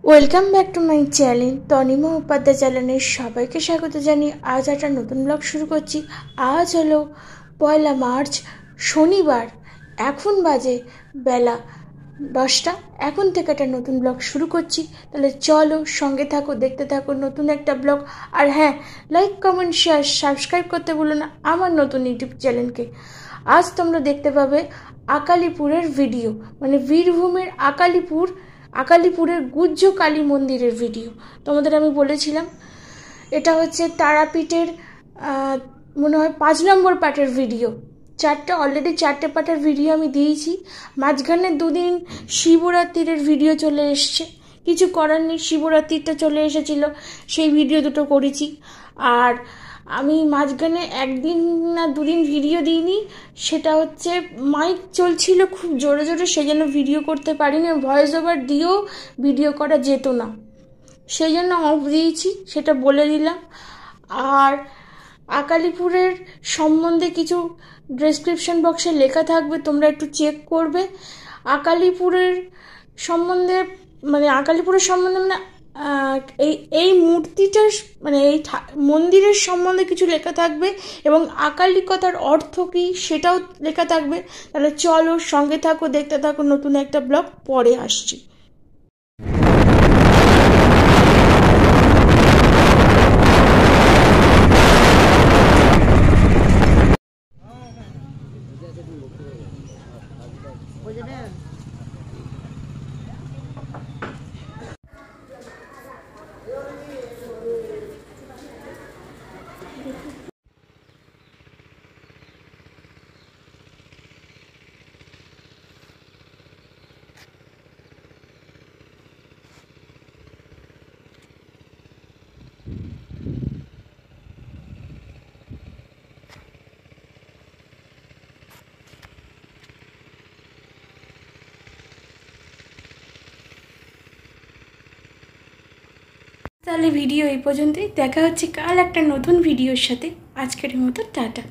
Welcome back to my channel Tanima Upadhyay চ্যানেলে সবাইকে স্বাগত জানিয়ে আজ একটা নতুন ব্লগ শুরু করছি। আজ হলো 1 মার্চ শনিবার। এখন বাজে বেলা 10টা। এখন থেকে একটা নতুন ব্লগ শুরু করছি। তাহলে চলো সঙ্গে থাকো, দেখতে থাকো নতুন একটা ব্লগ। আর হ্যাঁ, লাইক কমেন্ট শেয়ার সাবস্ক্রাইব করতে ভুলো না আমার নতুন ইউটিউব চ্যানেলকে। আজ তোমরা দেখতে পাবে আকালিপুরের ভিডিও, মানে বীরভূমের আকালিপুরের গুজ্জ কালী মন্দিরের ভিডিও। তোমাদের আমি বলেছিলাম এটা হচ্ছে তারাপীঠের মনে হয় 5 নম্বর পার্টের ভিডিও। অলরেডি 4টে পার্টের ভিডিও আমি দিয়েছি। মাঝখানে 2 দিন শিবরাত্রির ভিডিও চলে এসছে, কিছু করার নেই, শিবরাত্রিটা চলে এসেছিল, সেই ভিডিও দুটো করেছি। আর আমি মাঝখানে 1 দিন না 2 দিন ভিডিও দিইনি, সেটা হচ্ছে মাইক চলছিল খুব জোরে জোরে, সেই জন্য ভিডিও করতে পারিনি। ভয়েস ওভার দিয়েও ভিডিও করা যেত না, সেই জন্য অফ দিয়েছি, সেটা বলে দিলাম। আর আকালিপুরের সম্বন্ধে কিছু ডেসক্রিপশন বক্সে লেখা থাকবে, তোমরা একটু চেক করবে। আকালিপুরের সম্বন্ধে মানে এই মূর্তিটার মানে এই মন্দিরের সম্বন্ধে কিছু লেখা থাকবে, এবং আকালি কথার অর্থ কী সেটাও লেখা থাকবে। তাহলে চলো সঙ্গে থাকো, দেখতে থাকো নতুন একটা ব্লগ, পরে আসছি। তাহলে ভিডিও এই পর্যন্তই, দেখা হচ্ছে কাল একটা নতুন ভিডিওর সাথে। আজকের মতো টাটা।